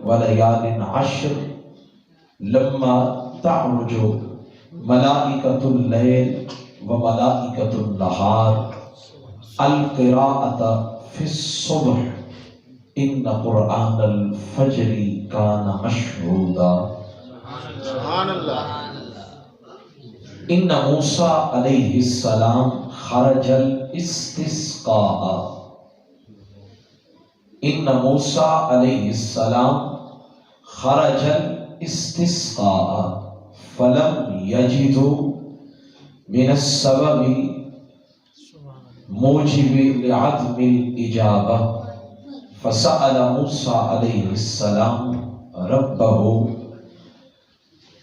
وليال عشر لما تعرج ملائكة الليل وملائكة النهار القراءة في الصبح إن قرآن الفجر كان مشهودا. سبحان اللہ. إن موسى عليه السلام خرج الاستسقاء. إن موسى عليه السلام خرج الاستسقاء فلم يجدوا من السبب موجب لعدم الإجابة فسأل موسى عليه السلام ربه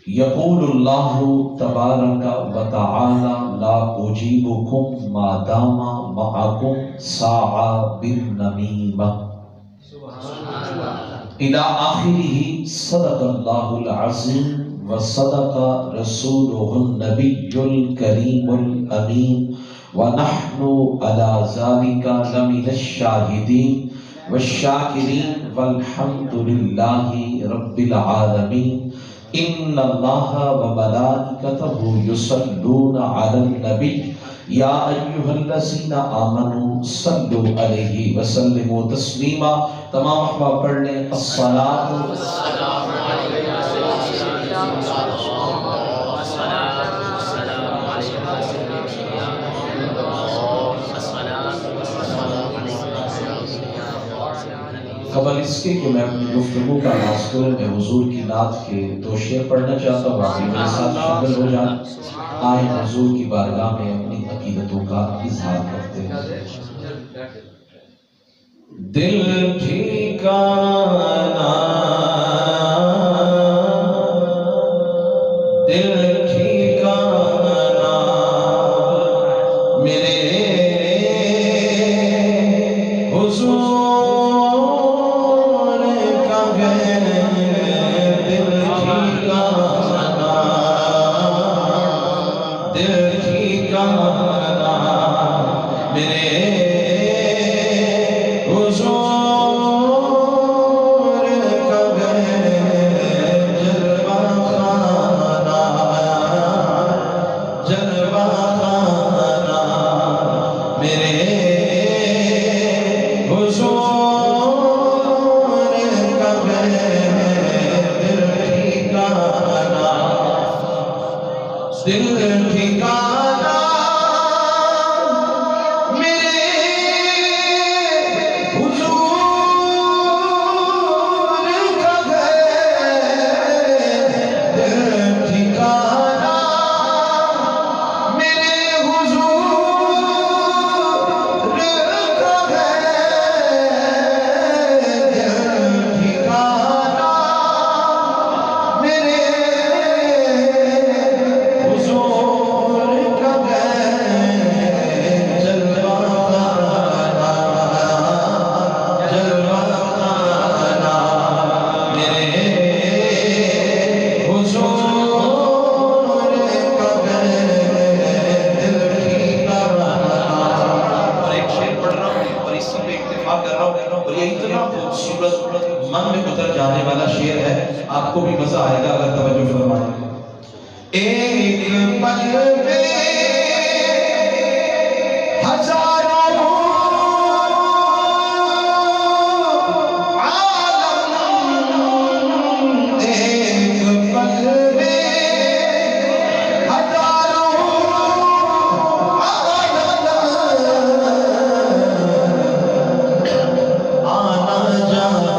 يقول الله تبارك وتعالى لا أجيبكم ما دام معكم ساعة بالنميمة إلى آخره. صدق الله العظيم وصدق رسوله النبي الكريم الأمين ونحن على ذلك لمن الشاهدين والشاكرين والحمد لله رب العالمين. إن الله وملائكته يصلون على النبي يا أيها الذين آمنوا صلوا عليه وسلموا تسليما. تمام احباب پڑھ لیں الصلاۃ والسلام علیکم. قبل اس کے کہ میں اپنی گفتگو کا آغاز کروں میں حضور کی نعت کے دو شعر پڑھنا چاہتا ہوں. آپ میرے ساتھ شامل ہو جائیں. آئیں حضور کی بارگاہ میں اپنی عقیدتوں کا اظہار کرتے ہیں. دل ٹھکانا دل ٹھکانا میرے حضور من میں اتر جانے والا شعر ہے. آپ کو بھی مزہ آئے گا اگر توجہ فرمائیں. ایک پل میں ہزاروں عالم، ایک پل میں ہزاروں عالم آنا جانا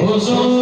حضور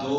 2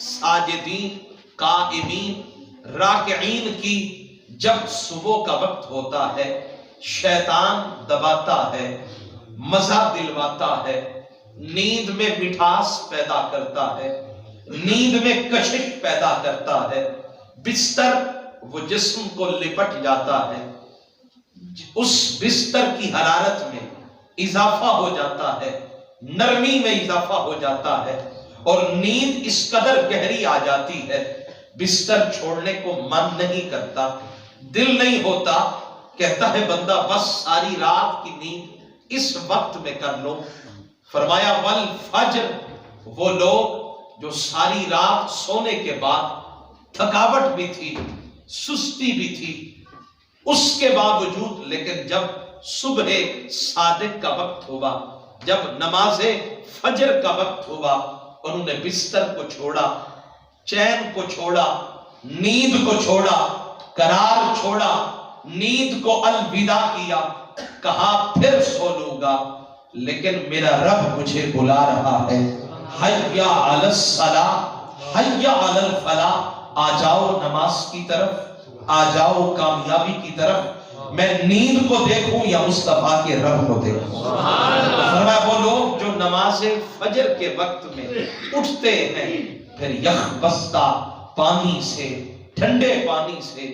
ساجدین قائمین راکعین کی جب صبح کا وقت ہوتا ہے شیطان دباتا ہے، مزہ دلواتا ہے، نیند میں مٹھاس پیدا کرتا ہے، نیند میں کشش پیدا کرتا ہے، بستر وہ جسم کو لپٹ جاتا ہے، اس بستر کی حرارت میں اضافہ ہو جاتا ہے، نرمی میں اضافہ ہو جاتا ہے، اور نیند اس قدر گہری آ جاتی ہے بستر چھوڑنے کو من نہیں کرتا، دل نہیں ہوتا، کہتا ہے بندہ بس ساری رات کی نیند اس وقت میں کر لو۔ فرمایا والفجر، وہ لوگ جو ساری رات سونے کے بعد تھکاوٹ بھی تھی، سستی بھی تھی، اس کے باوجود لیکن جب صبح صادق کا وقت ہوا، جب نماز فجر کا وقت ہوا، انہوں نے بستر کو چھوڑا، چین کو چھوڑا، نیند کو چھوڑا، قرار چھوڑا، نیند کو الوداع کیا، کہا پھر سو لوں گا لیکن میرا رب مجھے بلا رہا ہے، حیا علی الصلاۃ، حیا علی الفلاح، آ جاؤ نماز کی طرف، آ جاؤ کامیابی کی طرف، میں نیند کو دیکھوں یا مصطفیٰ کے رب کو دیکھوں۔ فرمایا وہ لوگ جو نماز فجر کے وقت میں اٹھتے ہیں پھر یخ بستہ پانی سے، ٹھنڈے پانی سے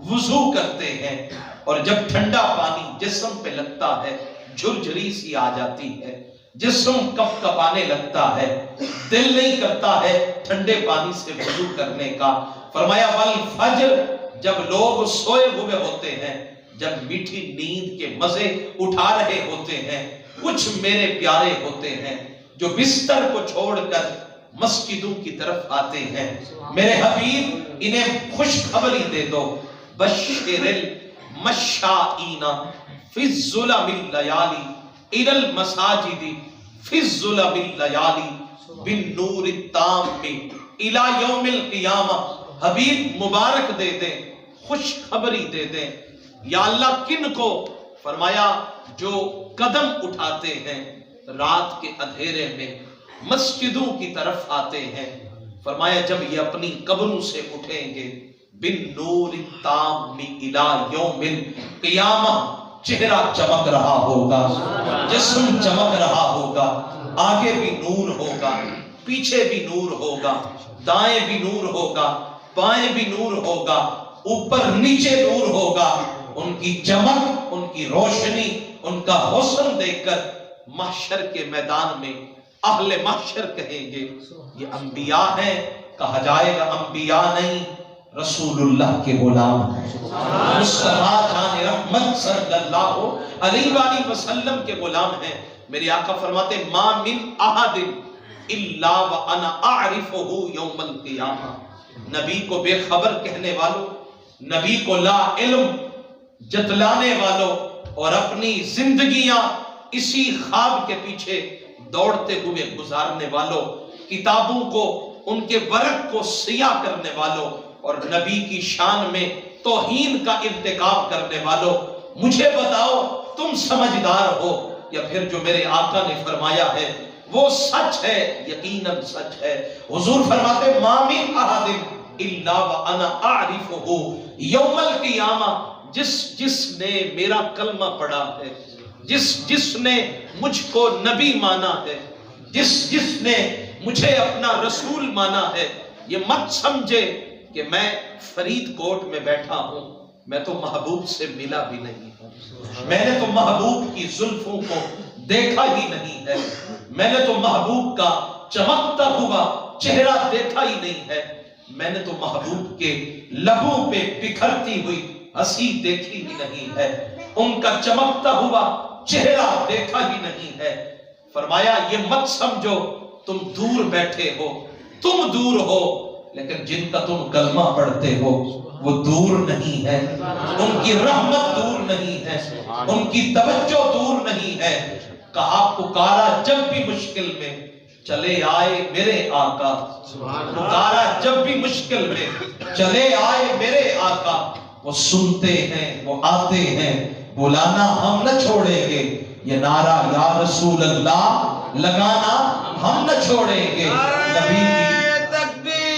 وضو کرتے ہیں، اور جب ٹھنڈا پانی جسم پہ لگتا ہے جھرجھری سی آ جاتی ہے، جسم کپ کپانے لگتا ہے، دل نہیں کرتا ہے ٹھنڈے پانی سے وضو کرنے کا۔ فرمایا والفجر، جب لوگ سوئے ہوئے ہوتے ہیں، جب میٹھی نیند کے مزے اٹھا رہے ہوتے ہیں، کچھ میرے پیارے ہوتے ہیں جو بستر کو چھوڑ کر مسجدوں کی طرف آتے ہیں، میرے حبیب انہیں خوشخبری دے دو، بشر المشائین فی الظلم اللیالی الی المساجد فی الظلم اللیالی بالنور التام الی یوم القیامہ۔ حبیب مبارک دے دیں، خوشخبری دے دیں، یا اللہ کن کو؟ فرمایا جو قدم اٹھاتے ہیں رات کے اندھیرے میں مسجدوں کی طرف آتے ہیں، فرمایا جب یہ اپنی قبروں سے اٹھیں گے بالنور التام الی یوم القیامہ، چہرہ چمک رہا ہوگا، جسم چمک رہا ہوگا، آگے بھی نور ہوگا، پیچھے بھی نور ہوگا، دائیں بھی نور ہوگا، بائیں بھی نور ہوگا، اوپر نیچے نور ہوگا، ان کی چمک، ان کی روشنی، ان کا حسن دیکھ کر محشر کے میدان میں اہل محشر کہیں گے یہ انبیاء ہیں، کہا جائے گا انبیاء نہیں، رسول اللہ کے غلام ہیں، مصطفیٰ جان رحمت صلی اللہ علیہ وآلہ وسلم کے غلام ہیں۔ میرے آقا فرماتے ہیں ما من احد الا وانا اعرفہ یوم القیامہ، نبی کو بے خبر کہنے والوں، نبی کو لا علم جتلانے والوں اور اپنی زندگیاں اسی خواب کے پیچھے دوڑتے ہوئے گزارنے والوں، کتابوں کو، ان کے ورق کو سیاہ کرنے والوں اور نبی کی شان میں توہین کا ارتکاب کرنے والوں، مجھے بتاؤ تم سمجھدار ہو یا پھر جو میرے آقا نے فرمایا ہے وہ سچ ہے؟ یقیناً سچ ہے۔ حضور فرماتے ما من احد الا وانا اعرفہ یوم القیامہ، جس نے میرا کلمہ پڑھا ہے، جس نے مجھ کو نبی مانا ہے، جس نے مجھے اپنا رسول مانا ہے، یہ مت سمجھے کہ میں فرید کوٹ میں بیٹھا ہوں، میں تو محبوب سے ملا بھی نہیں ہوں، میں نے تو محبوب کی زلفوں کو دیکھا ہی نہیں ہے، میں نے تو محبوب کا چمکتا ہوا چہرہ دیکھا ہی نہیں ہے، میں نے تو محبوب کے لبوں پہ بکھرتی ہوئی ہنسی دیکھی ہی نہیں ہے، ان کا چمکتا ہوا چہرہ دیکھا ہی نہیں ہے۔ فرمایا یہ مت سمجھو تم دور بیٹھے ہو، تم دور ہو لیکن جن کا تم کلمہ پڑھتے ہو وہ دور نہیں ہے، ان کی رحمت دور نہیں ہے، ان کی توجہ دور نہیں ہے۔ کہا پکارا جب بھی مشکل میں چلے آئے میرے آقا، پکارا جب بھی مشکل میں چلے آئے میرے آقا، وہ سنتے ہیں، وہ آتے ہیں، بلانا ہم نہ چھوڑیں گے، یہ نعرہ یا رسول اللہ لگانا ہم نہ چھوڑیں گے۔ نبی کی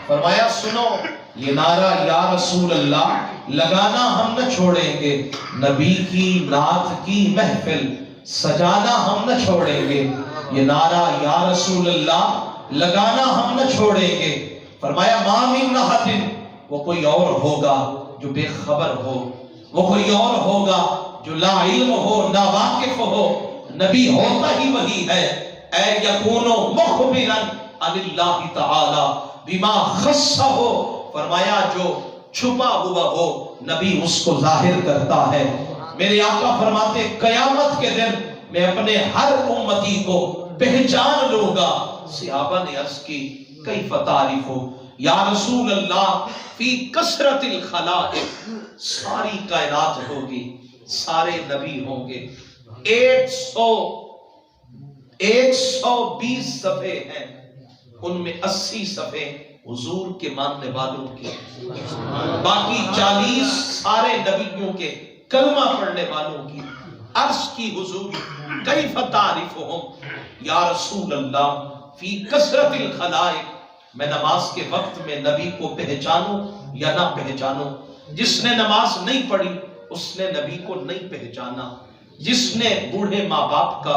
فرمایا سنو یہ نعرہ یا رسول اللہ لگانا ہم نہ چھوڑیں گے، نبی کی نعت کی محفل سجانا ہم نہ چھوڑیں گے، یہ نعرہ یا رسول اللہ لگانا ہم نہ چھوڑیں گے۔ فرمایا ما من احد، وہ کوئی اور ہوگا جو بے خبر ہو، وہ کوئی اور ہوگا جو لا علم ہو، نا واقف ہو، نبی ہوتا ہی وہی ہے۔ اے یکونو مخبرا عن اللہ تعالی بما خصہ ہو، فرمایا جو چھپا ہوا ہو نبی اس کو ظاہر کرتا ہے۔ میرے آقا فرماتے قیامت کے دن میں اپنے ہر امتی کو پہچان لوں گا۔ صحابہ نے عرض کی کیف تعریف ہو یا رسول اللہ؟ فی کثرت الخلائق، ساری کائنات ہوگی، سارے نبی ہوں گے، 120 صفحے ہیں، ان میں 80 صفحے حضور کے ماننے والوں کے، باقی 40 سارے نبیوں کے کلمہ پڑھنے والوں کی۔ عرض کی حضور کیف تعریفہم یا رسول اللہ فی کثرت الخلائق، میں نماز کے وقت میں نبی کو پہچانوں یا نہ پہچانوں؟ جس نے نماز نہیں پڑھی اس نے نبی کو نہیں پہچانا، جس نے بوڑھے ماں باپ کا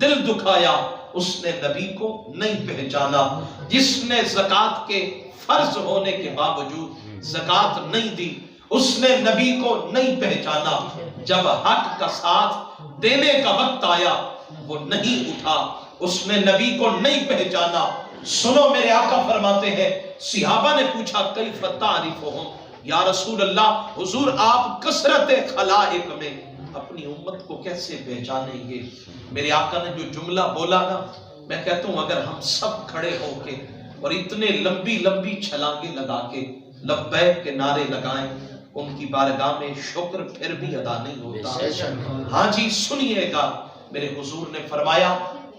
دل دکھایا اس نے نبی کو نہیں پہچانا، جس نے زکوٰۃ کے فرض ہونے کے باوجود زکوٰۃ نہیں دی اس نے نبی کو نہیں پہچانا، جب حق کا ساتھ دینے کا وقت آیا وہ نہیں اٹھا، اس نے نبی کو نہیں پہچانا۔ سنو میرے آقا فرماتے ہیں صحابہ نے پوچھا کیف تعریفہم یا رسول اللہ، حضور آپ کثرت خلائق میں اپنی امت کو کیسے پہچانیں گے؟ میرے آقا نے جو جملہ بولا نا، میں کہتا ہوں اگر ہم سب کھڑے ہو کے اور اتنے لمبی لمبی چھلانگیں لگا کے لبیک کے نعرے لگائیں، ان کی بارگاہ میں شکر پھر بھی ادا نہیں ہوتا۔ ہاں جی سنیے گا، میرے حضور نے فرمایا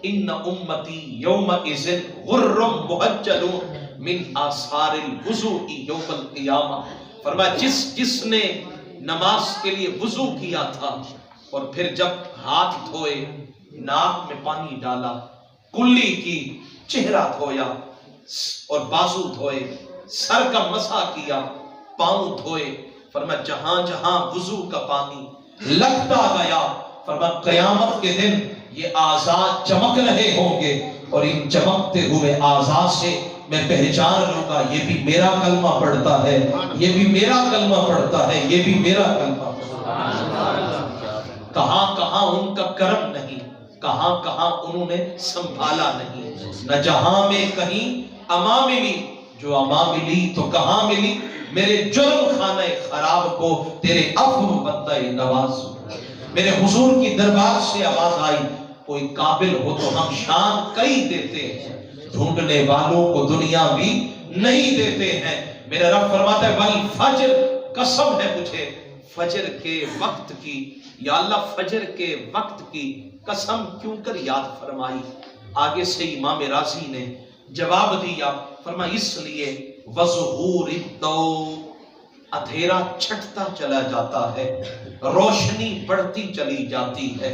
ان امتی یومئذ غر محجل من آثار الوضوء یوم القیامہ، فرمایا جس نے نماز کے لیے وضو کیا تھا اور پھر جب ہاتھ دھوئے، ناک میں پانی ڈالا، کلی کی، چہرہ دھویا اور بازو دھوئے، سر کا مسح کیا، پاؤں دھوئے، فرمایا جہاں جہاں وضو کا پانی لگتا گیا، فرمایا قیامت کے دن یہ اعضاء چمک رہے ہوں گے اور ان چمکتے ہوئے اعضاء سے میں پہچان لوں گا یہ بھی میرا کلمہ پڑھتا ہے، یہ بھی میرا کلمہ پڑھتا ہے، یہ بھی میرا کلمہ پڑھتا ہے۔ کہاں کہاں ان کا کرم نہیں، کہاں کہاں انہوں نے سنبھالا نہیں، نہ جہاں میں کہیں اما ملی، جو اما ملی تو کہاں ملی؟ میرے جرم خانہ خراب کو تیرے عفو بندہ نواز۔ میرے حضور کی دربار سے آواز آئی کوئی قابل ہو تو ہم شان کئی دیتے ہیں، ڈھونڈنے والوں کو دنیا بھی نہیں دیتے ہیں۔ میرا رب فرماتا ہے والفجر، قسم ہے مجھے فجر کے وقت کی، یا اللہ فجر کے وقت کی قسم کیوں کر یاد فرمائی؟ آگے سے امام رازی نے جواب دیا، فرمایا اس لیے وظہور الضوء، اندھیرا چھٹتا چلا جاتا ہے، روشنی بڑھتی چلی جاتی ہے۔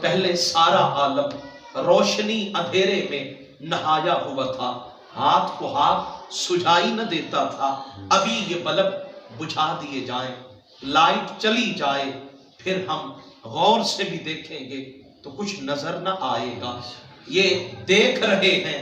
پہلے سارا عالم روشنی اندھیرے میں نہایا ہوا تھا، ہاتھ کو ہاتھ سجھائی نہ دیتا تھا، ابھی یہ بلب بجھا دیے جائیں، لائٹ چلی جائے، پھر ہم غور سے بھی دیکھیں گے تو کچھ نظر نہ آئے گا۔ یہ دیکھ رہے ہیں،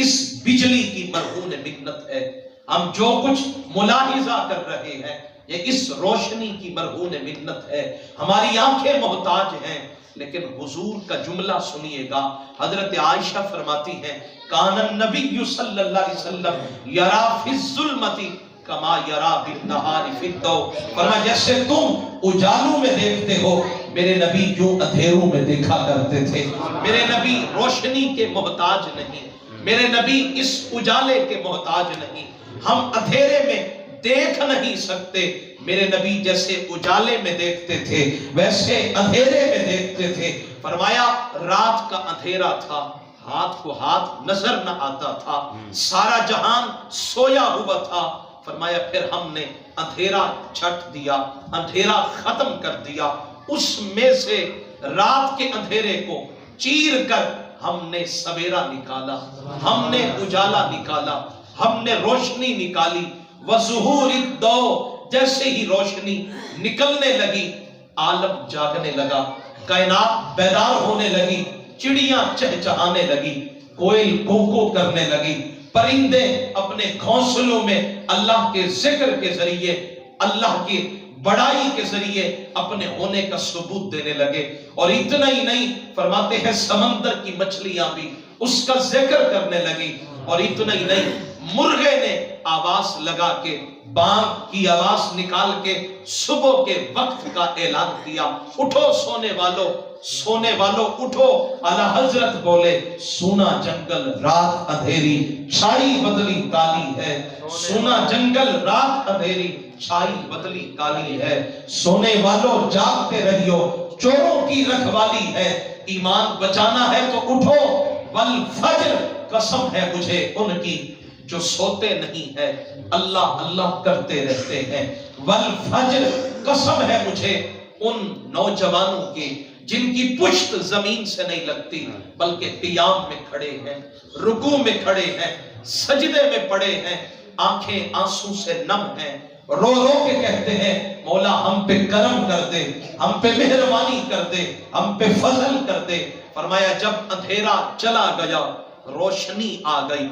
اس بجلی کی مرہون منت ہے، ہم جو کچھ ملاحظہ کر رہے ہیں یہ اس روشنی کی مرہون منت ہے، ہماری آنکھیں محتاج ہیں۔ لیکن حضور کا جملہ سنیے گا، حضرت عائشہ فرماتی ہیں کان النبی صلی اللہ علیہ وسلم یرا فی الظلمت کما یرا بالنہار فی الضوء، فرمایا جیسے تم اجالوں میں دیکھتے ہو میرے نبی جو اندھیروں میں دیکھا کرتے تھے۔ میرے نبی روشنی کے محتاج نہیں، میرے نبی اس اجالے کے محتاج نہیں، ہم اندھیرے میں دیکھ نہیں سکتے، میرے نبی جیسے اجالے میں دیکھتے تھے ویسے اندھیرے میں دیکھتے تھے۔ فرمایا رات کا اندھیرا تھا، ہاتھ کو ہاتھ نظر نہ آتا تھا، سارا جہان سویا ہوا تھا۔ فرمایا پھر ہم نے اندھیرا چھٹ دیا، اندھیرا ختم کر دیا، اس میں سے رات کے اندھیرے کو چیر کر ہم نے سویرا نکالا، ہم نے اجالا نکالا، ہم نے روشنی نکالی۔ وظہور الضوء، جیسے ہی روشنی نکلنے لگی عالم جاگنے لگا، کائنات بیدار ہونے لگی، چڑیاں چہچہانے لگی، کوئل کوکو کرنے لگی، پرندے اپنے گھونسلوں میں اللہ کے ذکر کے ذریعے، اللہ کی بڑائی کے ذریعے اپنے ہونے کا ثبوت دینے لگے۔ اور اتنا ہی نہیں، فرماتے ہیں سمندر کی مچھلیاں بھی اس کا ذکر کرنے لگی۔ اور اتنا ہی نہیں، مرغے نے آواز لگا کے، بانگ کی آواز نکال کے صبح کے وقت کا اعلان کیا، اٹھو سونے والو، سونے والو اٹھو۔ اعلی حضرت بولے سونا جنگل رات اندھیری، چھائی بدلی کالی ہے، سونا جنگل رات اندھیری، چھائی بدلی کالی ہے۔ سونے والو جاگتے رہیو، چوروں کی رکھوالی ہے، ایمان بچانا ہے تو اٹھو۔ والفجر، قسم ہے مجھے ان کی جو سوتے نہیں ہے، اللہ اللہ کرتے رہتے ہیں۔ والفجر، قسم ہے مجھے ان نوجوانوں کی جن کی پشت زمین سے نہیں لگتی بلکہ قیام میں کھڑے ہیں، رکوع میں کھڑے ہیں، سجدے میں پڑے ہیں، آنکھیں آنسو سے نم ہیں، رو رو کے کہتے ہیں مولا ہم پہ کرم کر دے، ہم پہ مہربانی کر دے، ہم پہ فضل کر دے۔ فرمایا جب اندھیرا چلا گیا، روشنی آ گئی،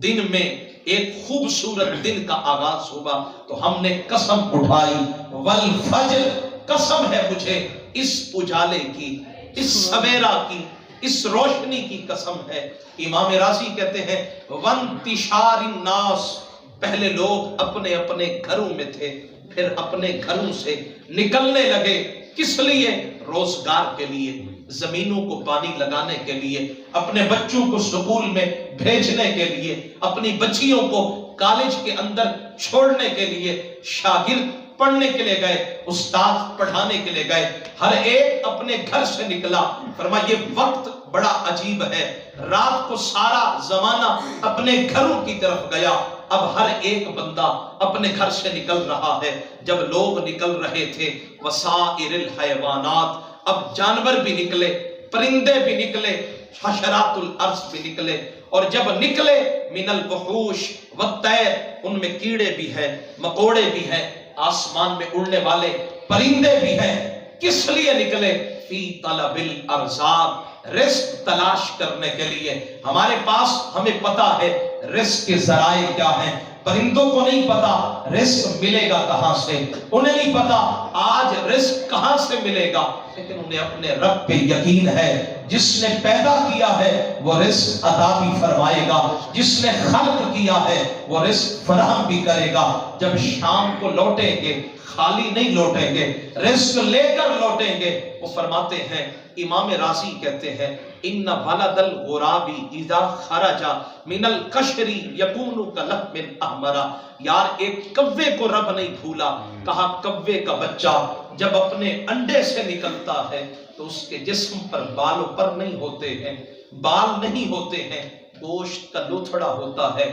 دن میں ایک خوبصورت دن کا آغاز ہوا، تو ہم نے قسم اٹھائی، والفجر، قسم ہے مجھے اس اجالے کی، اس سویرا کی، اس روشنی کی قسم ہے۔ امام رازی کہتے ہیں وانتشار الناس، پہلے لوگ اپنے اپنے گھروں میں تھے، پھر اپنے گھروں سے نکلنے لگے، کس لیے؟ روزگار کے لیے، زمینوں کو پانی لگانے کے لیے، اپنے بچوں کو سکول میں بھیجنے کے لیے، اپنی بچیوں کو کالج کے اندر چھوڑنے کے لیے، شاگرد پڑھنے کے لیے گئے، استاد پڑھانے کے لیے گئے، ہر ایک اپنے گھر سے نکلا۔ فرمایا یہ وقت بڑا عجیب ہے، رات کو سارا زمانہ اپنے گھروں کی طرف گیا، اب ہر ایک بندہ اپنے گھر سے نکل رہا ہے۔ جب لوگ نکل رہے تھے، وسائر الحیوانات، اب جانور بھی نکلے، پرندے بھی نکلے، حشرات الارض بھی نکلے، اور جب نکلے من الوحوش والطیر، ان میں کیڑے بھی ہیں، مکوڑے بھی ہیں، آسمان میں اڑنے والے پرندے بھی ہیں۔ کس لیے نکلے؟ فی طلب الارزاق، رزق تلاش کرنے کے لیے۔ ہمارے پاس ہمیں پتا ہے رزق کے ذرائع کیا ہیں، پرندوں کو نہیں پتا رزق ملے گا کہاں سے، انہیں نہیں پتا آج رزق کہاں سے ملے گا، لیکن انہیں اپنے رب پہ یقین ہے، جس نے پیدا کیا ہے وہ رزق عطا بھی فرمائے گا، جس نے خلق کیا ہے وہ رزق فراہم بھی کرے گا۔ جب شام کو لوٹیں گے خالی نہیں لوٹیں گے، رزق لے کر لوٹیں گے۔ وہ فرماتے ہیں، امام رازی کہتے ہیں ان ولد الغراب اذا خرج من القشر یکون کلحم احمر، یار ایک کوے کو رب نہیں بھولا، کہا کوے کا بچہ جب اپنے انڈے سے نکلتا ہے تو اس کے جسم پر بال و پر نہیں ہوتے ہیں، بال نہیں ہوتے ہیں، گوشت کا لوتھڑا ہوتا ہے،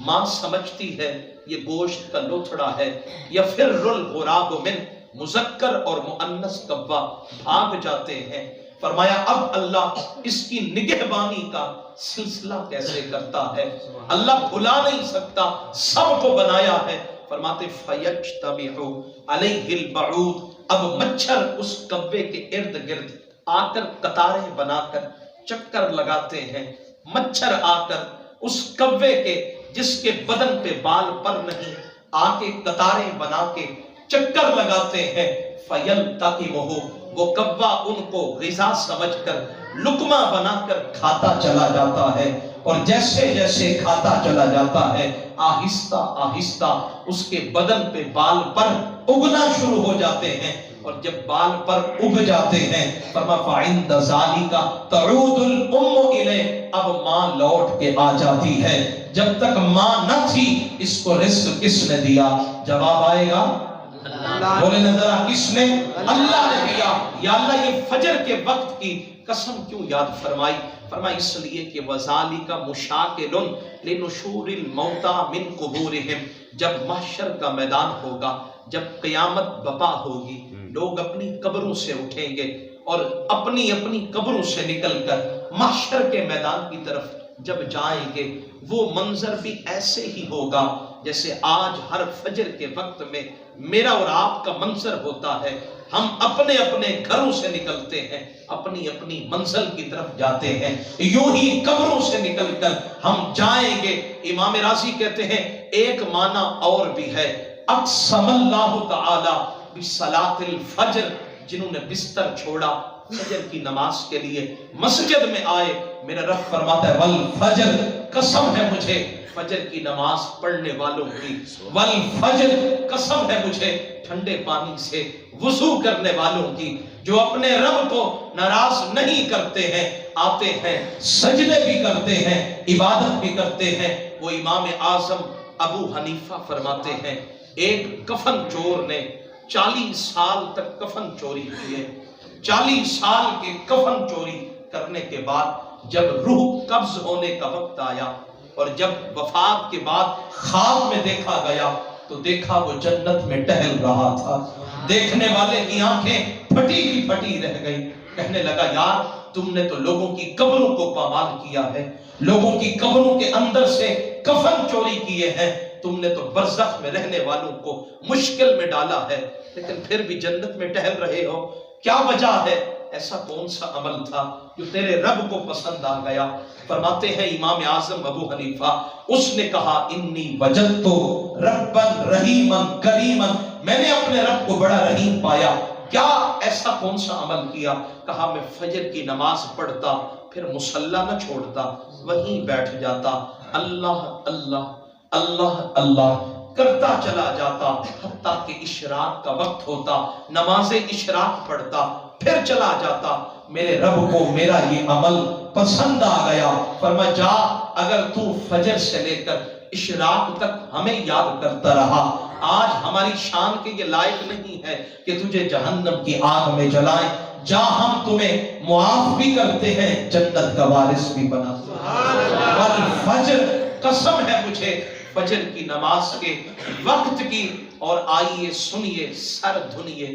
ماں سمجھتی ہے یہ گوشت کا لوتھڑا ہے، یا پھر الغراب من، مذکر اور مؤنث کوا بھاگ جاتے ہیں۔ فرمایا اب اللہ اس کی نگہبانی کا سلسلہ کیسے کرتا ہے، اللہ بھلا نہیں سکتا، سب کو بنایا ہے۔ فرماتے فَيَجْتَمِعُ عَلَيْهِ الْبَعُوضُ، اب مچھر اس کوے کے ارد گرد آ کر قطاریں بنا کر چکر لگاتے ہیں، مچھر آ کر اس کوے کے جس کے بدن پہ بال پر نہیں آ کے قطاریں بنا کے چکر لگاتے ہیں۔ فَيَلْتَقِمُهُ، وہ کوا ان کو غذا سمجھ کر لقمہ بنا کر کھاتا چلا جاتا ہے، اور جیسے جیسے کھاتا چلا جاتا ہے آہستہ آہستہ اس کے بدن پہ بال پر اگنا شروع ہو جاتے ہیں، اور جب بال پر اگ جاتے ہیں فَعِنْدَ ذَلِكَ تَعُودُ الْأُمُّ إِلَيْهِ، اب ماں لوٹ کے آ جاتی ہے۔ جب تک ماں نہ تھی اس کو رزق کس نے دیا؟ جواب آئے گا بولے نظر کس نے؟ اللہ نے کیا۔ یا اللہ یہ فجر کے وقت کی قسم کیوں یاد فرمائی؟ فرمائی اس لیے کہ وَذَلِكَ مُشَاكِلٌ لِنُشُورِ الْمَوْتَى مِنْ قُبُورِهِمْ، جب محشر کا میدان ہوگا، جب قیامت بپا ہوگی، لوگ اپنی قبروں سے اٹھیں گے اور اپنی اپنی قبروں سے نکل کر محشر کے میدان کی طرف جب جائیں گے، وہ منظر بھی ایسے ہی ہوگا جیسے آج ہر فجر کے وقت میں میرا اور آپ کا منظر ہوتا ہے۔ ہم اپنے اپنے گھروں سے نکلتے ہیں، اپنی اپنی منزل کی طرف جاتے ہیں، یوں ہی قبروں سے نکل کر ہم جائیں گے۔ امام راضی کہتے ہیں ایک معنی اور بھی ہے، اقسم اللہ تعالی بصلاۃ الفجر، جنہوں نے بستر چھوڑا فجر کی نماز کے لیے مسجد میں آئے، میرا رب فرماتا ہے والفجر، قسم ہے مجھے فجر کی نماز پڑھنے والوں کی، والفجر، قسم ہے مجھے ٹھنڈے پانی سے وضو کرنے والوں کی، جو اپنے رب کو ناراض نہیں کرتے ہیں، آتے ہیں سجدے بھی کرتے ہیں، عبادت بھی کرتے ہیں۔ وہ امام اعظم ابو حنیفہ فرماتے ہیں ایک کفن چور نے 40 سال تک کفن چوری کیے، 40 سال کے کفن چوری کرنے کے بعد جب روح قبض ہونے کا وقت آیا اور جب وفات کے بعد خواب میں دیکھا گیا تو دیکھا وہ جنت میں ٹہل رہا تھا۔ دیکھنے والے کی آنکھیں پھٹی کی پھٹی رہ گئی، کہنے لگا یار تم نے تو لوگوں کی قبروں کو پامال کیا ہے، لوگوں کی قبروں کے اندر سے کفن چوری کیے ہیں، تم نے تو برزخ میں رہنے والوں کو مشکل میں ڈالا ہے، لیکن پھر بھی جنت میں ٹہل رہے ہو، کیا وجہ ہے؟ ایسا کون سا عمل تھا جو تیرے رب کو پسند آ گیا؟ فرماتے ہیں امام اعظم ابو حنیفہ، اس نے کہا انی وجدت ربا رحیما کریما، میں نے اپنے رب کو بڑا رحیم پایا۔ کیا ایسا کون سا عمل کیا؟ کہا میں فجر کی نماز پڑھتا، پھر مصلی نہ چھوڑتا، وہیں بیٹھ جاتا، اللہ اللہ اللہ اللہ کرتا چلا جاتا، حتیٰ کہ اشراق کا وقت ہوتا، نماز اشراق پڑھتا، پھر چلا جاتا۔ میرے رب کو میرا یہ عمل پسند آ گیا، فرمایا جا اگر تو فجر سے لے کر اشراق تک ہمیں یاد کرتا رہا، آج ہماری شان کے یہ لائق نہیں ہے کہ تجھے جہنم کی آگ میں جلائیں، جا ہم تمہیں معاف بھی کرتے ہیں، جنت کا وارث بھی بناتے ہیں۔ والفجر، قسم ہے مجھے فجر کی نماز کے وقت کی۔ اور آئیے سنیے، سر دھنیے،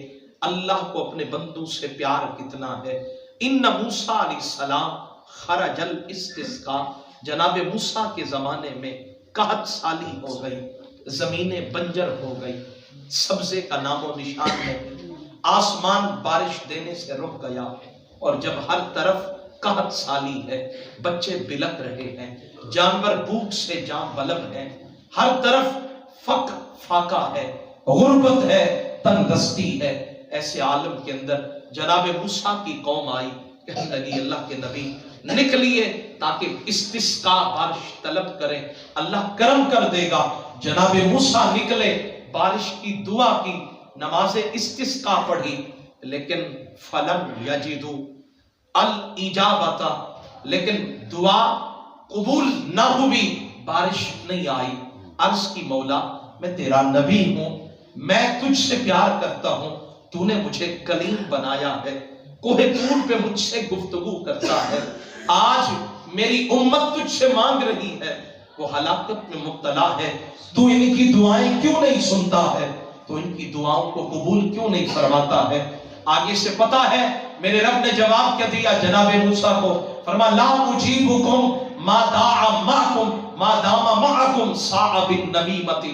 اللہ کو اپنے بندوں سے پیار کتنا ہے۔ ان موسیٰ علیہ السلام خرج الاستسقاء، جناب موسیٰ کے زمانے میں قحط سالی ہو گئی، زمینیں بنجر ہو گئی، سبزے کا نام و نشان نہیں، آسمان بارش دینے سے رک گیا، اور جب ہر طرف قحط سالی ہے، بچے بلک رہے ہیں، جانور بھوک سے جاں بلب ہیں، ہر طرف فقر فاقہ ہے، غربت ہے، تنگدستی ہے، ایسے عالم کے اندر جناب موسیٰ کی قوم آئی، کہنے لگی اللہ کے نبی نکلیے تاکہ استسقاء بارش طلب کریں، اللہ کرم کر دے گا۔ جناب موسیٰ نکلے، بارش کی دعا کی، نماز استسقاء پڑھی، لیکن فلم یجدو الاجابت، لیکن دعا قبول نہ ہوئی، بارش نہیں آئی۔ عرض کی مولا میں تیرا نبی ہوں، میں تجھ سے پیار کرتا ہوں، تو نے مجھے کلیم بنایا ہے، کوہ طور پہ مجھ سے گفتگو کرتا ہے، آج میری امت تجھ سے مانگ رہی ہے، وہ ہلاکت میں مبتلا ہے، تو ان کی دعائیں کیوں نہیں سنتا ہے، تو ان کی دعاؤں کو قبول کیوں نہیں فرماتا ہے؟ آگے سے پتا ہے میرے رب نے جواب کیا دیا جناب موسیٰ کو، فرمایا لا اجیبکم ما دعا معکم ما دام معکم ساع بالنمیمت،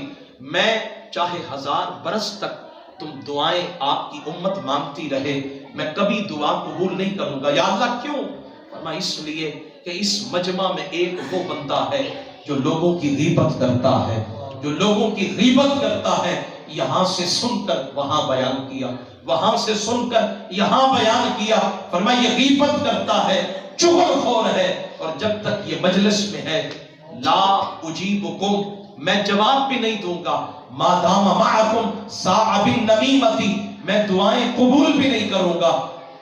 میں چاہے 1000 برس تک تم دعائیں آپ کی امت مانگتی رہے، میں کبھی دعا قبول نہیں کروں گا۔ یا اللہ کیوں؟ فرمایا اس لیے کہ اس مجمع میں ایک وہ بندہ ہے جو لوگوں کی غیبت کرتا ہے، جو لوگوں کی غیبت کرتا ہے، یہاں سے سن کر وہاں بیان کیا، وہاں سے سن کر یہاں بیان کیا، فرمایا یہ غیبت کرتا ہے، چغل خور ہے، اور جب تک یہ مجلس میں ہے لا اجیبکم، میں جواب بھی نہیں دوں گا، ما دام معکم ساع بالنمیمت، میں دعائیں قبول بھی نہیں کروں گا۔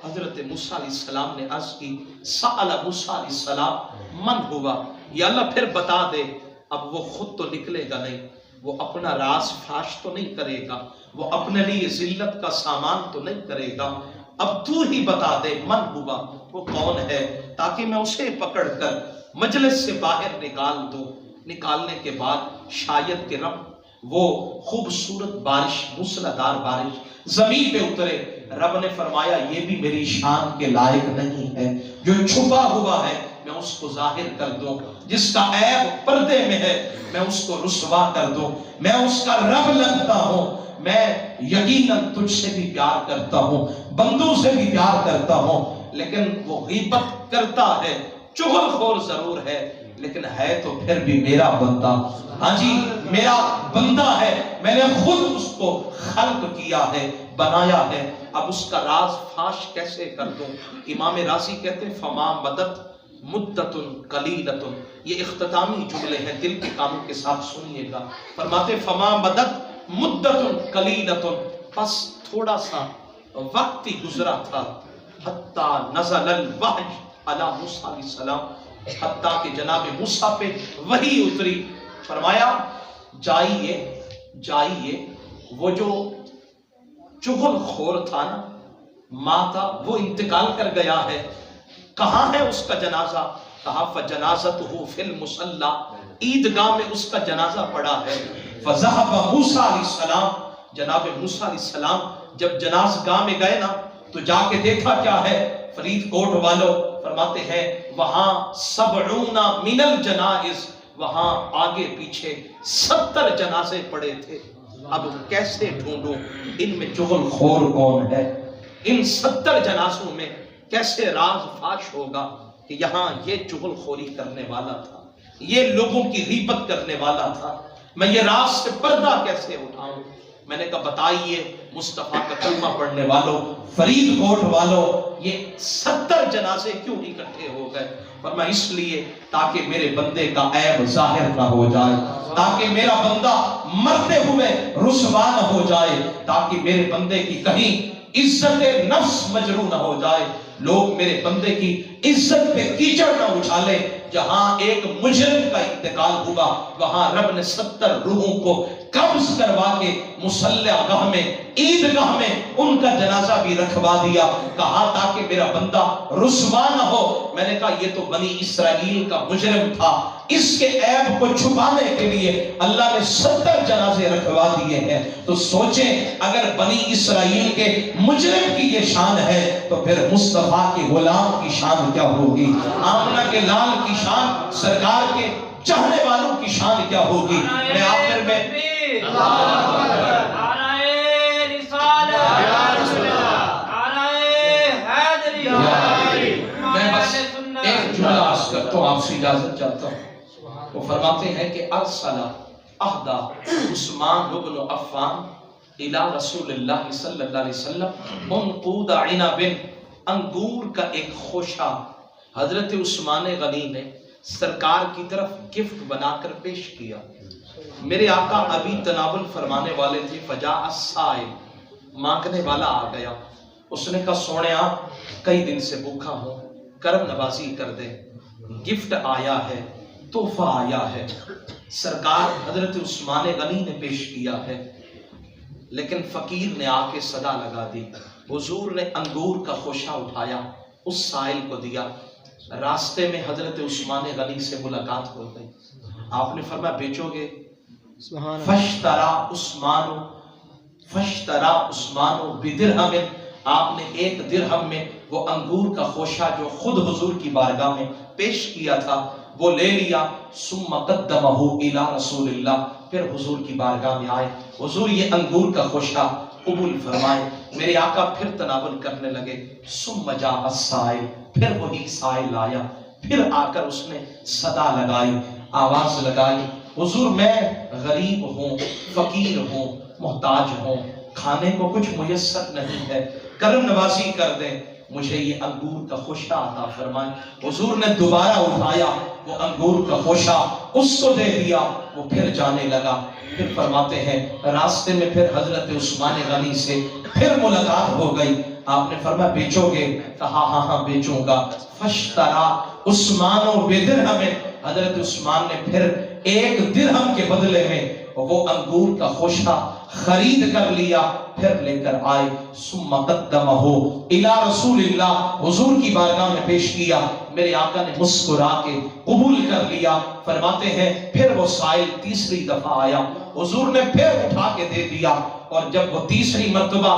حضرت موسیٰ علیہ السلام نے عرض کی سأل موسیٰ علیہ السلام من ہوا، یا اللہ پھر بتا دے۔ اب وہ خود تو نکلے گا نہیں، وہ اپنا راز فاش تو نہیں کرے گا، وہ اپنے لیے ذلت کا سامان تو نہیں کرے گا۔ اب تو ہی بتا دے من ہوا، وہ کون ہے، تاکہ میں اسے پکڑ کر مجلس سے باہر نکال دوں۔ نکالنے کے بعد شاید کہ رب وہ خوبصورت بارش، موسلادھار بارش زمین پہ اترے۔ رب نے فرمایا یہ بھی میری شان کے لائق نہیں ہے، جو چھپا ہوا ہے میں اس کو ظاہر کر دوں، جس کا عیب پردے میں ہے میں اس کو رسوا کر دوں۔ میں اس کا رب لگتا ہوں، میں یقیناً تجھ سے بھی پیار کرتا ہوں، بندوں سے بھی پیار کرتا ہوں، لیکن وہ غیبت کرتا ہے، چغل خور ضرور ہے، لیکن ہے تو پھر بھی میرا بندہ۔ ہاں جی، میرا بندہ ہے، میں نے خود اس کو خلق کیا ہے، بنایا ہے۔ اب اس کا راز فاش کیسے کر دوں؟ امام راضی کہتے ہیں فما مدت مدت قلیلۃ، یہ اختتامی جملے ہیں، دل کے کاموں کے ساتھ سنیے گا۔ فرماتے فما مدت مدت قلیلۃ، بس تھوڑا سا وقت ہی گزرا تھا، حتی نزل الوحی علی موسیٰ علیہ السلام، حتیٰ کہ جناب موسیٰ پہ وحی اتری۔ فرمایا جائیے وہ جو چغل خور تھا نا، ماتا، وہ انتقال کر گیا ہے، کہاں ہے اس کا جنازہ؟ کہا فجنازتہ فی المصلی، عیدگاہ میں اس کا جنازہ پڑا ہے۔ فذهب موسیٰ علیہ السلام، جناب موسیٰ علیہ السلام جب جنازگاہ میں گئے نا تو جا کے دیکھا کیا ہے؟ فرید کوٹ والوں فرماتے ہیں وہاں 70 من الجنائز، وہاں آگے پیچھے 70 جنازے پڑے تھے۔ اب کیسے ڈھونڈوں ان میں چغل خور کون ہے؟ ان 70 جنازوں میں کیسے راز فاش ہوگا کہ یہاں یہ چغل خوری کرنے والا تھا، یہ لوگوں کی غیبت کرنے والا تھا، میں یہ راز سے پردہ کیسے اٹھاؤں؟ میں نے کہا بتائیے مصطفیٰ کا کلمہ پڑھنے والوں، فرید کوٹ والوں، یہ 70 جنازے کیوں اکٹھے ہو گئے؟ فرمایا اس لیے تاکہ میرے بندے کا عیب ظاہر نہ ہو جائے، تاکہ میرا بندہ مرتے ہوئے رسوا نہ ہو جائے، تاکہ میرے بندے کی کہیں عزت نفس مجروح نہ ہو جائے، لوگ میرے بندے کی عزت پہ کیچڑ نہ اچھالے۔ جہاں ایک مجرم کا انتقال ہوا وہاں رب نے 70 روحوں کو قبض کروا کے مصلیٰ گاہ میں، عیدگاہ میں ان کا جنازہ بھی رکھوا دیا، کہا تاکہ میرا بندہ رسوا نہ ہو۔ میں نے کہا یہ تو بنی اسرائیل کا مجرم تھا، اس کے عیب کو چھپانے کے لیے اللہ نے 70 جنازے رکھوا دیے ہیں، تو سوچیں اگر بنی اسرائیل کے مجرم کی یہ شان ہے تو پھر مصطفیٰ کے غلام کی شان کیا ہوگی؟ آمنہ کے لال کی شان، سرکار کے چاہنے والوں کی شان کیا ہوگی؟ میں آخر میں ایک جملہ عرض کرتا ہوں، آپ سے اجازت چاہتا ہوں۔ وہ فرماتے ہیں کہ ارسل اہدا عثمان بن عفان الى رسول اللہ صلی اللہ علیہ وسلم منقود عنب، انگور کا ایک خوشہ حضرت عثمان غنی نے سرکار کی طرف گفٹ بنا کر پیش کیا۔ میرے آقا ابھی تناول فرمانے والے تھے، فجاء السائل، مانگنے والا آ گیا۔ اس نے کہا سونیا کئی دن سے بھوکا ہوں، کرم نوازی کر دے، گفٹ آیا ہے، تحفہ آیا ہے، سرکار حضرت عثمان غنی نے پیش کیا ہے۔ لیکن فقیر نے آ کے صدا لگا دی، حضور نے انگور کا خوشہ اٹھایا، اس سائل کو دیا۔ راستے میں حضرت عثمان غنی سے ملاقات ہو گئی، آپ نے فرمایا بیچو گے؟ فشترا عثمان بدرہم، آپ نے 1 درہم میں وہ انگور کا خوشہ جو خود حضور کی بارگاہ میں پیش کیا تھا وہ لے لیا۔ ثم قدمہ الی رسول اللہ، پھر حضور کی بارگاہ میں آئے، حضور یہ انگور کا خوشہ قبول فرمائے۔ میرے آقا پھر تناول کرنے لگے، ثم جاء السائل، پھر وہی سائل آیا، پھر آ کر اس نے صدا لگائی، آواز لگائی، حضور میں غریب ہوں، فقیر ہوں، محتاج ہوں، کھانے کو کچھ میسر نہیں ہے، کرم نوازی کر دیں، مجھے یہ انگور کا خوشہ عطا فرمائیں۔ حضور نے دوبارہ اٹھایا وہ انگور کا خوشہ، اس کو دے دیا، وہ پھر جانے لگا۔ پھر فرماتے ہیں راستے میں پھر حضرت عثمان غنی سے پھر ملاقات ہو گئی، آپ نے فرمایا بیچو گے؟ کہا ہاں بیچوں گا۔ فشترا عثمان بدرہم، حضرت عثمان نے پھر 1 درہم کے بدلے میں وہ انگور کا خوشہ خرید کر لیا، پھر لے کر آئے، ثم قدمہ الی رسول اللہ، حضور کی بارگاہ میں پیش کیا، میرے آقا نے مسکرا کے قبول کر لیا۔ فرماتے ہیں پھر وہ سائل تیسری دفعہ آیا، حضور نے پھر اٹھا کے دے دیا، اور جب وہ تیسری مرتبہ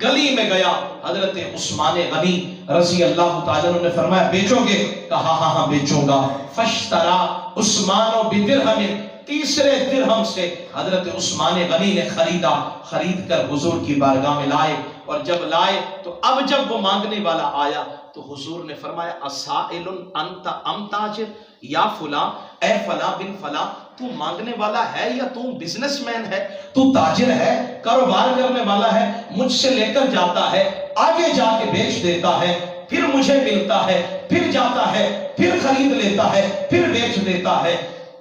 گلی میں گیا، حضرت عثمان غنی رضی اللہ تعالیٰ عنہ نے فرمایا بیچو گے؟ کہا ہاں ہاں بیچوں گا۔ فاشترا عثمان بدرہم، تیسرے درہم سے حضرت عثمان غنی نے خرید کر حضور کی بارگاہ میں لائے، اور جب لائے تو اب جب وہ مانگنے والا آیا تو حضور نے فرمایا اسائل انت ام تاجر، یا فلاں، اے فلاں بن فلاں، تو مانگنے والا ہے یا تو بزنس مین ہے، تو تاجر ہے، کاروبار کرنے والا ہے، مجھ سے لے کر جاتا ہے، آگے جا کے بیچ دیتا ہے، پھر مجھے ملتا ہے، پھر جاتا ہے، پھر خرید لیتا ہے، پھر بیچ دیتا ہے۔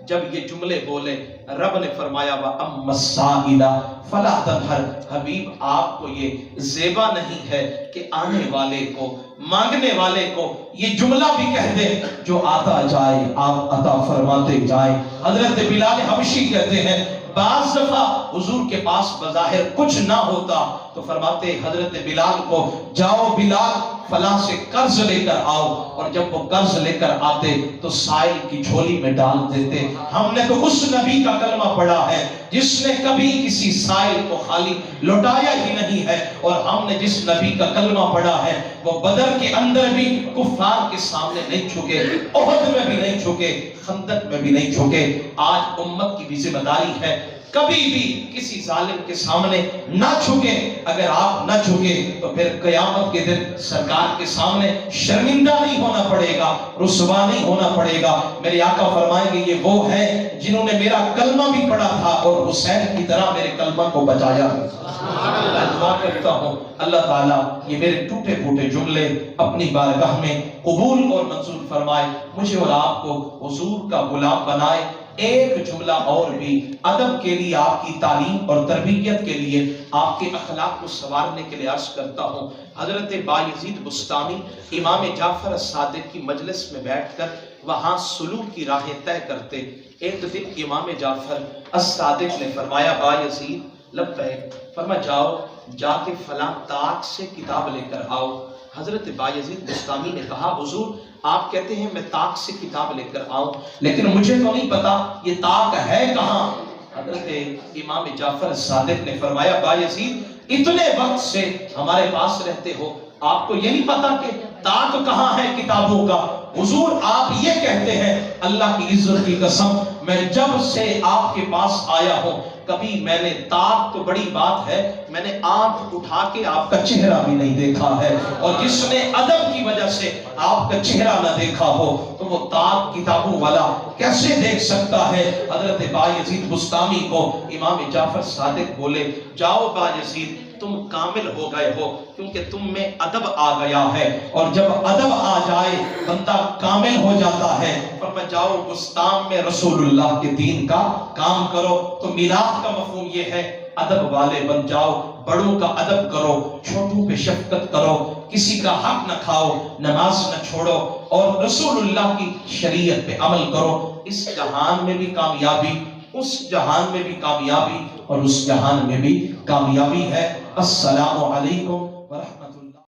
جب یہ جملے بولے رب نے فرمایا وَأَمَّا السَّائِلَ فَلَا تَنْهَرْ، حبیب آپ کو یہ زیبا نہیں ہے کہ آنے والے کو، مانگنے والے کو یہ جملہ بھی کہہ دے، جو آتا جائے آپ عطا فرماتے جائیں۔ حضرت بلال حبشی کہتے ہیں بعض دفعہ حضور کے پاس بظاہر کچھ نہ ہوتا تو فرماتے حضرت بلال کو جاؤ بلال فلاں سے قرض لے کر آؤ، اور جب وہ قرض لے کر آتے تو سائل کی جھولی میں ڈال دیتے۔ ہم نے تو اس نبی کا کلمہ پڑھا ہے جس نے کبھی کسی سائل کو خالی لوٹایا ہی نہیں ہے، اور ہم نے جس نبی کا کلمہ پڑھا ہے وہ بدر کے اندر بھی کفار کے سامنے نہیں جھکے، احد میں بھی نہیں جھکے، خندق میں بھی نہیں جھکے۔ آج امت کی بھی ذمہ داری ہے کبھی بھی کسی ظالم کے سامنے نہ جھکے۔ اگر آپ نہ جھکے تو پھر قیامت کے دن سرکار کے سامنے شرمندہ نہیں ہونا پڑے گا، رسوا نہیں ہونا پڑے گا۔ میرے آقا فرمائیں گے یہ وہ ہیں جنہوں نے میرا کلمہ بھی پڑھا تھا اور حسین کی طرح میرے کلمہ کو بچایا۔ میں دعا کرتا ہوں اللہ تعالیٰ یہ میرے ٹوٹے پھوٹے جملے اپنی بارگاہ میں قبول اور منظور فرمائے، مجھے اور آپ کو حضور کا غلام بنائے۔ ایک جملہ اور بھی ادب کے لیے، آپ کی تعلیم اور تربیت کے لیے، آپ کے اخلاق کو سنوارنے کے لیے عرض کرتا ہوں۔ حضرت بایزید بستامی امام جعفر الصادق کی مجلس میں بیٹھ کر وہاں سلوک کی راہیں طے کرتے۔ ایک دن امام جعفر الصادق نے فرمایا بایزید لبیک، فرمایا جاؤ جا کے فلاں طاق سے کتاب لے کر آؤ۔ حضرت بایزید بستامی نے کہا حضور آپ کہتے ہیں میں طاق سے کتاب لے کر آؤں، لیکن مجھے تو نہیں پتا یہ طاق ہے کہاں۔ حضرت امام جعفر صادق نے فرمایا بایزید اتنے وقت سے ہمارے پاس رہتے ہو، آپ کو یہ نہیں پتا کہ طاق کہاں ہے کتابوں کا؟ حضور آپ یہ کہتے ہیں اللہ کی عزت کی قسم میں جب سے آپ کے پاس آیا ہوں کبھی میں نے طاق تو بڑی بات ہے، میں نے آنکھ اٹھا کے آپ کا چہرہ بھی نہیں دیکھا ہے، اور جس نے ادب کی وجہ سے آپ کا چہرہ نہ دیکھا ہو تو وہ طاق کتابوں والا کیسے دیکھ سکتا ہے؟ حضرت بایزید بستامی کو امام جعفر صادق بولے جاؤ بایزید تم کامل ہو گئے ہو، کیونکہ تم میں ادب آ گیا ہے، اور جب ادب آ جائے بندہ کامل ہو جاتا ہے۔ فرمایا جاؤ بستان میں رسول اللہ کے دین کا کام کرو۔ تو میلاد کا مفہوم یہ ہے ادب والے بن جاؤ، بڑوں کا ادب کرو، چھوٹوں پہ شفقت کرو، کسی کا حق نہ کھاؤ، نماز نہ چھوڑو، اور رسول اللہ کی شریعت پہ عمل کرو۔ اس جہان میں بھی کامیابی، اس جہان میں بھی کامیابی، اور اس جہان میں بھی کامیابی ہے۔ السلام علیکم ورحمۃ اللہ۔